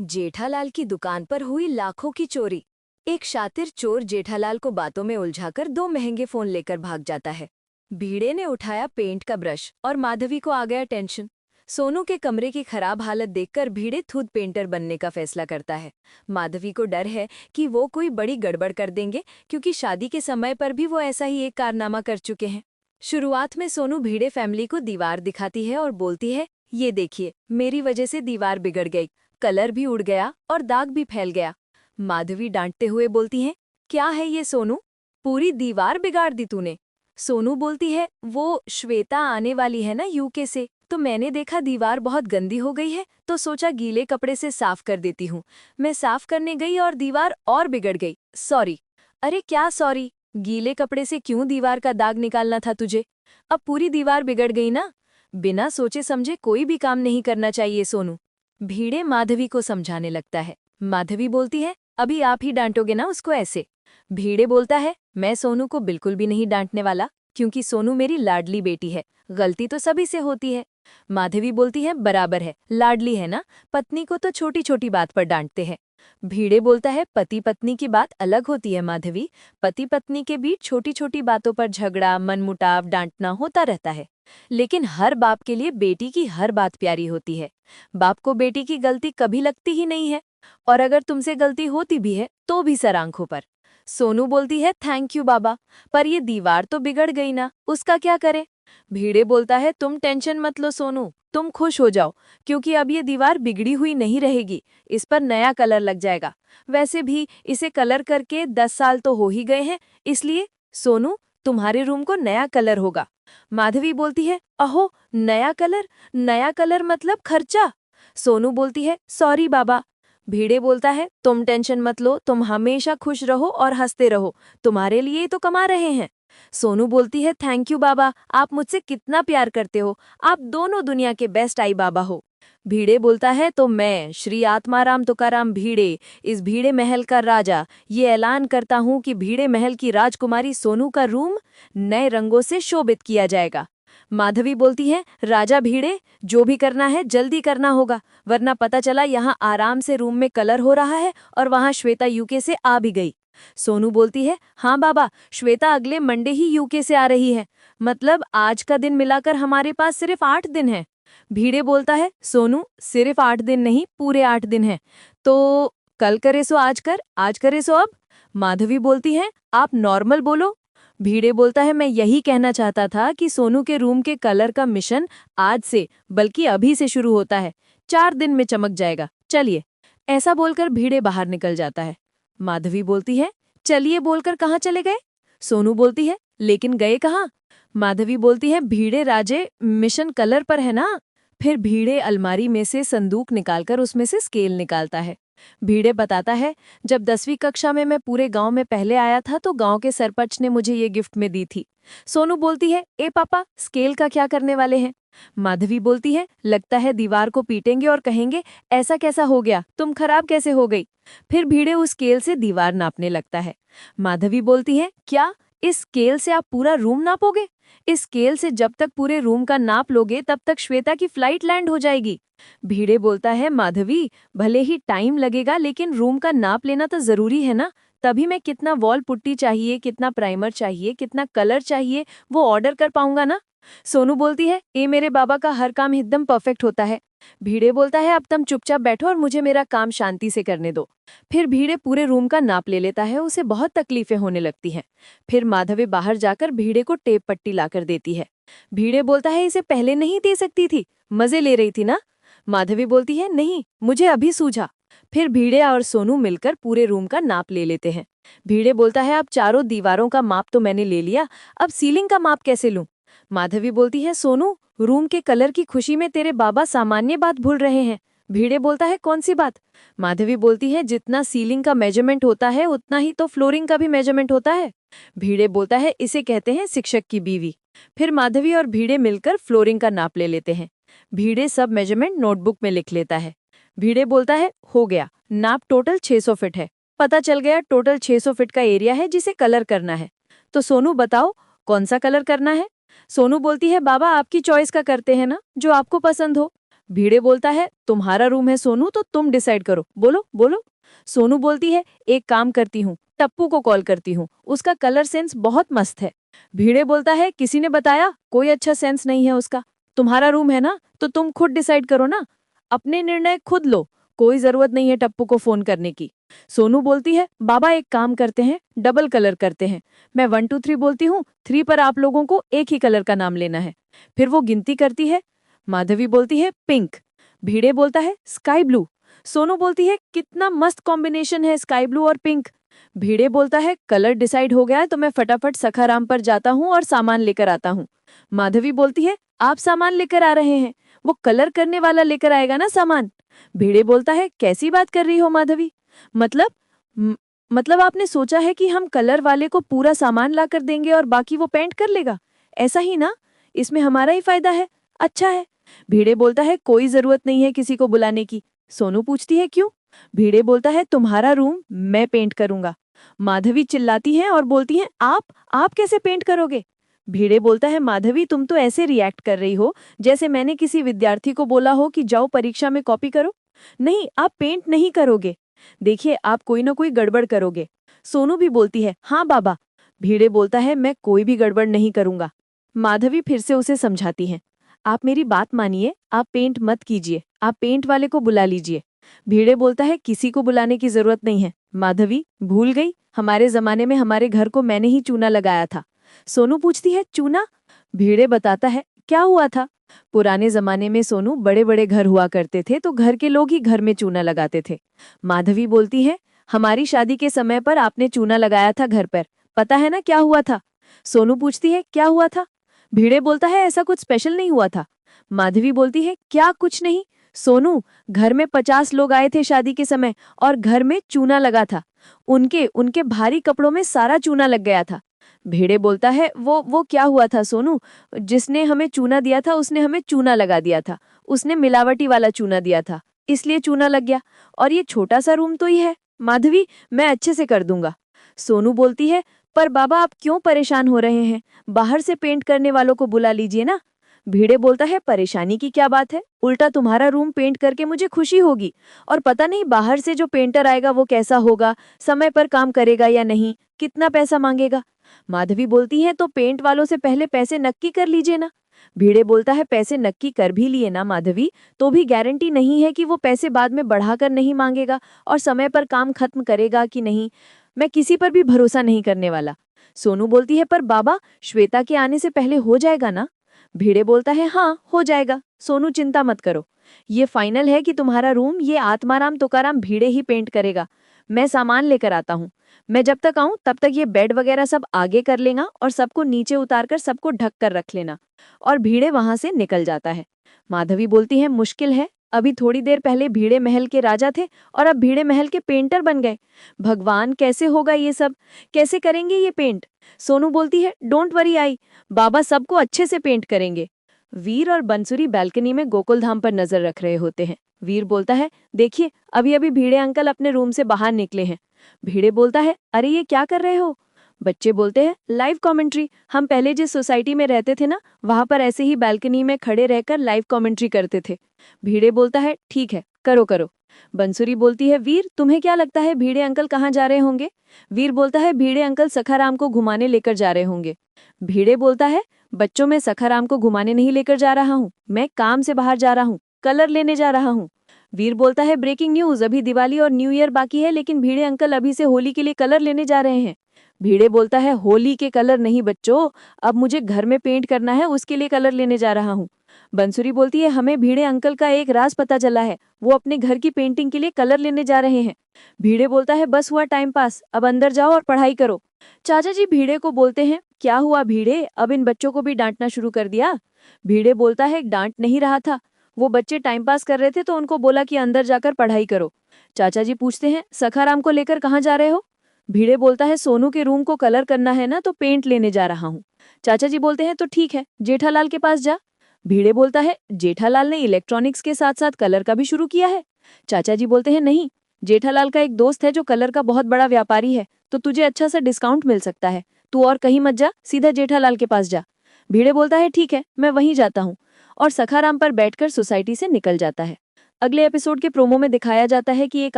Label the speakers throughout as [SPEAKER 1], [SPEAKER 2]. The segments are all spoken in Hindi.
[SPEAKER 1] जेठालाल की दुकान पर हुई लाखों की चोरी। एक शातिर चोर जेठालाल को बातों में उलझाकर 2 महंगे फोन लेकर भाग जाता है। भीड़े ने उठाया पेंट का ब्रश और माधवी को आ गया टेंशन। सोनू के कमरे की खराब हालत देखकर भीड़े खुद पेंटर बनने का फैसला करता है। माधवी को डर है कि वो कोई बड़ी गड़बड़ कर देंगे, क्योंकि शादी के समय पर भी वो ऐसा ही एक कारनामा कर चुके हैं। शुरुआत में सोनू भीड़े फैमिली को दीवार दिखाती है और बोलती है, ये देखिए, मेरी वजह से दीवार बिगड़ गई, कलर भी उड़ गया और दाग भी फैल गया। माधवी डांटते हुए बोलती है, क्या है ये सोनू, पूरी दीवार बिगाड़ दी तूने। सोनू बोलती है, वो श्वेता आने वाली है ना यूके से, तो मैंने देखा दीवार बहुत गंदी हो गई है, तो सोचा गीले कपड़े से साफ कर देती हूँ। मैं साफ करने गई और दीवार और बिगड़ गई, सॉरी। अरे क्या सॉरी, गीले कपड़े से क्यों दीवार का दाग निकालना था तुझे? अब पूरी दीवार बिगड़ गई ना। बिना सोचे समझे कोई भी काम नहीं करना चाहिए सोनू। भीड़े माधवी को समझाने लगता है। माधवी बोलती है, अभी आप ही डांटोगे ना उसको ऐसे। भीड़े बोलता है, मैं सोनू को बिल्कुल भी नहीं डांटने वाला, क्योंकि सोनू मेरी लाडली बेटी है, गलती तो सभी से होती है। माधवी बोलती है, बराबर है, लाडली है ना, पत्नी को तो छोटी छोटी बात पर डांटते हैं। भीड़े बोलता है, पति पत्नी की बात अलग होती है माधवी, पति पत्नी के बीच छोटी छोटी बातों पर झगड़ा, मनमुटाव, डांटना होता रहता है, लेकिन हर बाप के लिए बेटी की हर बात प्यारी होती है। बाप को बेटी की गलती कभी लगती ही नहीं है, और अगर तुमसे गलती होती भी है तो भी सर आंखों पर। सोनू बोलती है, थैंक यू बाबा, पर ये दीवार तो बिगड़ गई ना, उसका क्या करें? भीड़े बोलता है, तुम टेंशन मत लो सोनू, तुम खुश हो जाओ, क्योंकि अब ये दीवार बिगड़ी हुई नहीं रहेगी, इस पर नया कलर लग जाएगा। वैसे भी इसे कलर करके 10 साल तो हो ही गए हैं, इसलिए सोनू, तुम्हारे रूम को नया कलर होगा। माधवी बोलती है, अहो, नया कलर? नया कलर मतलब खर्चा? सोनू बोलती है, सॉरी बाबा। भीड़े बोलता है, तुम टेंशन मत लो, तुम हमेशा खुश रहो और हंसते रहो, तुम्हारे लिए ही तो कमा रहे हैं। सोनू बोलती है, थैंक यू बाबा, आप मुझसे कितना प्यार करते हो, आप दोनों दुनिया के बेस्ट आई बाबा हो। भीड़े बोलता है, तो मैं श्री आत्माराम तुकाराम भीड़े, इस भीड़े महल का राजा, ये ऐलान करता हूँ कि भीड़े महल की राजकुमारी सोनू का रूम नए रंगों से शोभित किया जाएगा। माधवी बोलती है, राजा भीड़े, जो भी करना है जल्दी करना होगा, वरना पता चला यहाँ आराम से रूम में कलर हो रहा है और वहाँ श्वेता यूके से आ भी गई। सोनू बोलती है, हाँ बाबा, श्वेता अगले मंडे ही यूके से आ रही है, मतलब आज का दिन मिलाकर हमारे पास सिर्फ 8 दिन है। भीड़े बोलता है, सोनू, सिर्फ 8 दिन नहीं, पूरे 8 दिन है, तो कल करे सो आज कर, आज करे सो अब। माधवी बोलती है, आप नॉर्मल बोलो। भीड़े बोलता है, मैं यही कहना चाहता था कि सोनू के रूम के कलर का मिशन आज से, बल्कि अभी से शुरू होता है, 4 दिन में चमक जाएगा, चलिए। ऐसा बोलकर भीड़े बाहर निकल जाता है। माधवी बोलती है, चलिए बोलकर कहाँ चले गए? सोनू बोलती है, लेकिन गए कहाँ? माधवी बोलती है, भीड़े राजे, मिशन कलर पर है ना। फिर भीड़े अलमारी में से संदूक निकालकर उसमें से स्केल निकालता है। भीड़े बताता है, जब 10वीं कक्षा में मैं पूरे गांव में पहले आया था तो गांव के सरपंच ने मुझे ये गिफ्ट में दी थी। सोनू बोलती है, ए पापा, स्केल का क्या करने वाले हैं? माधवी बोलती है, लगता है दीवार को पीटेंगे और कहेंगे, ऐसा कैसा हो गया, तुम खराब कैसे हो गई? फिर भीड़े उस स्केल से दीवार नापने लगता है। माधवी बोलती है, क्या इस स्केल से आप पूरा रूम नापोगे? इस स्केल से जब तक पूरे रूम का नाप लोगे तब तक श्वेता की फ्लाइट लैंड हो जाएगी। भीड़े बोलता है, माधवी, भले ही टाइम लगेगा लेकिन रूम का नाप लेना तो जरूरी है ना, तभी मैं कितना वॉल पुट्टी चाहिए, कितना प्राइमर चाहिए, कितना कलर चाहिए, वो ऑर्डर कर पाऊंगा ना। सोनू बोलती है, ए मेरे बाबा का हर काम एकदम परफेक्ट होता है। भीड़े बोलता है, अब तुम चुपचाप बैठो और मुझे मेरा काम शांति से करने दो। फिर भीड़े पूरे रूम का नाप ले लेता है, उसे बहुत तकलीफें होने लगती हैं। फिर माधवी बाहर जाकर भीड़े को टेप पट्टी लाकर देती है। भीड़े बोलता है, इसे पहले नहीं दे सकती थी, मजे ले रही थी ना। माधवी बोलती है, नहीं, मुझे अभी सूझा। फिर भीड़े और सोनू मिलकर पूरे रूम का नाप ले लेते हैं। भीड़े बोलता है, अब चारों दीवारों का माप तो मैंने ले लिया, अब सीलिंग का माप कैसे लूं? माधवी बोलती है, सोनू, रूम के कलर की खुशी में तेरे बाबा सामान्य बात भूल रहे हैं। भीड़े बोलता है, कौन सी बात? माधवी बोलती है, जितना सीलिंग का मेजरमेंट होता है उतना ही तो फ्लोरिंग का भी मेजरमेंट होता है। भीड़े बोलता है, इसे कहते हैं शिक्षक की बीवी। फिर माधवी और भीड़े मिलकर फ्लोरिंग का नाप ले लेते हैं। भीड़े सब मेजरमेंट नोटबुक में लिख लेता है। भीड़े बोलता है, हो गया, नाप टोटल 600 फीट है। पता चल गया टोटल 600 फीट का एरिया है जिसे कलर करना है। तो सोनू बताओ, कौन सा कलर करना है? सोनू बोलती है, बाबा आपकी चॉइस का करते हैं ना, जो आपको पसंद हो। भीड़े बोलता है तुम्हारा रूम है सोनू, तो तुम डिसाइड करो, बोलो बोलो। सोनू बोलती है एक काम करती हूँ, टप्पू को कॉल करती हूँ, उसका कलर सेंस बहुत मस्त है। भीड़े बोलता है किसी ने बताया कोई अच्छा सेंस नहीं है उसका। तुम्हारा रूम है ना, तो तुम खुद डिसाइड करो ना, अपने निर्णय खुद लो, कोई जरूरत नहीं है टप्पू को फोन करने की। सोनू बोलती है बाबा एक काम करते हैं, डबल कलर करते हैं। मैं 1 2 3 बोलती हूँ, 3 पर आप लोगों को एक ही कलर का नाम लेना है। फिर वो गिनती करती है। माधवी बोलती है पिंक। भीड़े बोलता है स्काई ब्लू। सोनू बोलती है कितना मस्त कॉम्बिनेशन है स्काई ब्लू और पिंक। भीड़े बोलता है कलर डिसाइड हो गया है तो मैं फटाफट सखाराम पर जाता हूँ और सामान लेकर आता हूँ। माधवी बोलती है आप सामान लेकर आ रहे हैं, वो कलर करने वाला लेकर आएगा ना सामान। भीड़े बोलता है कैसी बात कर रही हो माधवी, मतलब म- मतलब आपने सोचा है कि हम कलर वाले को पूरा सामान ला कर देंगे और बाकी वो पेंट कर लेगा, ऐसा ही ना, इसमें हमारा ही फायदा है, अच्छा है। भीड़े बोलता है कोई जरूरत नहीं है किसी को बुलाने की। सोनू पूछती है क्यों। भीड़े बोलता है तुम्हारा रूम मैं पेंट करूंगा। माधवी चिल्लाती है और बोलती है आप कैसे पेंट करोगे। भीड़े बोलता है माधवी तुम तो ऐसे रिएक्ट कर रही हो जैसे मैंने किसी विद्यार्थी को बोला हो कि जाओ परीक्षा में कॉपी करो। नहीं, आप पेंट नहीं करोगे, देखिए आप कोई ना कोई गड़बड़ करोगे। सोनू भी बोलती है हाँ बाबा। भीड़े बोलता है मैं कोई भी गड़बड़ नहीं करूंगा। माधवी फिर से उसे समझाती है आप मेरी बात मानिए, आप पेंट मत कीजिए, आप पेंट वाले को बुला लीजिए। भीड़े बोलता है किसी को बुलाने की जरूरत नहीं है। माधवी भूल गई, हमारे जमाने में हमारे घर को मैंने ही चूना लगाया था। सोनू पूछती है चूना। भीड़े बताता है क्या हुआ था। पुराने जमाने में सोनू बड़े बड़े घर हुआ करते थे तो घर के लोग ही घर में चूना लगाते थे। माधवी बोलती है हमारी शादी के समय पर आपने चूना लगाया था घर पर, पता है ना क्या हुआ था। सोनू पूछती है क्या हुआ था। भीड़े बोलता है ऐसा कुछ स्पेशल नहीं हुआ था। माधवी बोलती है क्या कुछ नहीं। सोनू घर में 50 लोग आए थे शादी के समय और घर में चूना लगा था, उनके उनके भारी कपड़ों में सारा चूना लग गया था। भेड़े बोलता है वो क्या हुआ था सोनू, जिसने हमें चूना दिया था उसने हमें चूना लगा दिया था, उसने मिलावटी वाला चूना दिया था इसलिए चूना लग गया, और ये छोटा सा रूम तो ही है। माधवी मैं अच्छे से कर दूंगा। सोनू बोलती है पर बाबा आप क्यों परेशान हो रहे हैं, बाहर से पेंट करने वालों को बुला लीजिए ना। भीड़े बोलता है परेशानी की क्या बात है, उल्टा तुम्हारा रूम पेंट करके मुझे खुशी होगी, और पता नहीं बाहर से जो पेंटर आएगा वो कैसा होगा, समय पर काम करेगा या नहीं, कितना पैसा मांगेगा। माधवी बोलती है तो पेंट वालों से पहले पैसे नक्की कर लीजिए ना। भीड़े बोलता है पैसे नक्की कर भी लिए ना माधवी, तो भी गारंटी नहीं है कि वो पैसे बाद में बढ़ाकर नहीं मांगेगा और समय पर काम खत्म करेगा कि नहीं, मैं किसी पर भी भरोसा नहीं करने वाला। सोनू बोलती है पर बाबा श्वेता के आने से पहले हो जाएगा ना। भीड़े बोलता है हाँ हो जाएगा, सोनू चिंता मत करो, ये फाइनल है कि तुम्हारा रूम ये आत्माराम तुकाराम भीड़े ही पेंट करेगा। मैं सामान लेकर आता हूँ, मैं जब तक आऊं तब तक ये बेड वगैरह सब आगे कर लेना और सबको नीचे उतारकर सबको ढक कर रख लेना। और भीड़े वहां से निकल जाता है। माधवी बोलती है मुश्किल है, अभी थोड़ी देर पहले भीड़े महल के राजा थे और अब भीड़े महल के पेंटर बन गए। भगवान कैसे होगा ये सब, कैसे करेंगे ये पेंट। सोनू बोलती है डोंट वरी आई, बाबा सबको अच्छे से पेंट करेंगे। वीर और बंसुरी बैल्कनी में गोकुल धाम पर नजर रख रहे होते हैं। वीर बोलता है देखिए अभी अभी भीड़े अंकल अपने रूम से बाहर निकले हैं। भीड़े बोलता है अरे ये क्या कर रहे हो। बच्चे बोलते हैं लाइव कमेंट्री, हम पहले जिस सोसाइटी में रहते थे ना वहां पर ऐसे ही बैल्कनी में खड़े रहकर लाइव कमेंट्री करते थे। भीड़े बोलता है ठीक है करो करो। बंसुरी बोलती है वीर तुम्हें क्या लगता है भीड़े अंकल कहाँ जा रहे होंगे। वीर बोलता है भीड़े अंकल सखाराम को घुमाने लेकर जा रहे होंगे। भीड़े बोलता है बच्चों में सखाराम को घुमाने नहीं लेकर जा रहा हूँ, मैं काम से बाहर जा रहा हूँ, कलर लेने जा रहा हूँ। वीर बोलता है ब्रेकिंग न्यूज, अभी दिवाली और न्यू ईयर बाकी है लेकिन भीड़े अंकल अभी से होली के लिए कलर लेने जा रहे हैं। भीड़े बोलता है होली के कलर नहीं बच्चों, अब मुझे घर में पेंट करना है उसके लिए कलर लेने जा रहा हूँ। बंसुरी बोलती है हमें भीड़े अंकल का एक राज पता चला है, वो अपने घर की पेंटिंग के लिए कलर लेने जा रहे हैं। भीड़े बोलता है बस हुआ टाइम पास, अब अंदर जाओ और पढ़ाई करो। चाचा जी भीड़े को बोलते हैं क्या हुआ भीड़े, अब इन बच्चों को भी डांटना शुरू कर दिया। भीड़े बोलता है डांट नहीं रहा था, वो बच्चे टाइम पास कर रहे थे तो उनको बोला कि अंदर जाकर पढ़ाई करो। चाचा जी पूछते हैं सखाराम को लेकर कहाँ जा रहे हो। भीड़े बोलता है सोनू के रूम को कलर करना है ना तो पेंट लेने जा रहा हूँ। चाचा जी बोलते हैं तो ठीक है जेठालाल के पास जा। भीड़े बोलता है जेठालाल ने इलेक्ट्रॉनिक्स के साथ साथ कलर का भी शुरू किया है। चाचा जी बोलते हैं नहीं, जेठालाल का एक दोस्त है जो कलर का बहुत बड़ा व्यापारी है, तो तुझे अच्छा सा डिस्काउंट मिल सकता है, तू और कहीं मत जा, सीधा जेठालाल के पास जा। भीड़े बोलता है ठीक है मैं वहीं जाता हूँ। और सखाराम पर बैठकर सोसाइटी से निकल जाता है। अगले एपिसोड के प्रोमो में दिखाया जाता है कि एक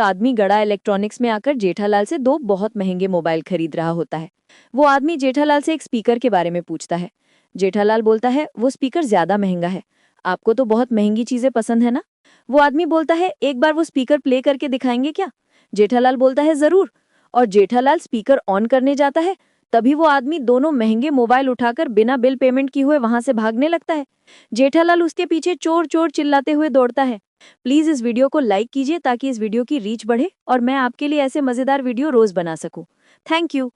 [SPEAKER 1] आदमी गड़ा इलेक्ट्रॉनिक्स में आकर जेठालाल से 2 बहुत महंगे मोबाइल खरीद रहा होता है। वो आदमी जेठालाल से एक स्पीकर के बारे में पूछता है। जेठालाल बोलता है वो स्पीकर ज्यादा महंगा है, आपको तो बहुत महंगी चीजें पसंद है ना। वो आदमी बोलता है एक बार वो स्पीकर प्ले करके दिखाएंगे क्या। जेठालाल बोलता है जरूर, और जेठालाल स्पीकर ऑन करने जाता है। तभी वो आदमी दोनों महंगे मोबाइल उठाकर बिना बिल पेमेंट किए हुए वहां से भागने लगता है। जेठालाल उसके पीछे चोर चोर चिल्लाते हुए दौड़ता है। प्लीज इस वीडियो को लाइक कीजिए ताकि इस वीडियो की रीच बढ़े और मैं आपके लिए ऐसे मजेदार वीडियो रोज बना सकूं। Thank you.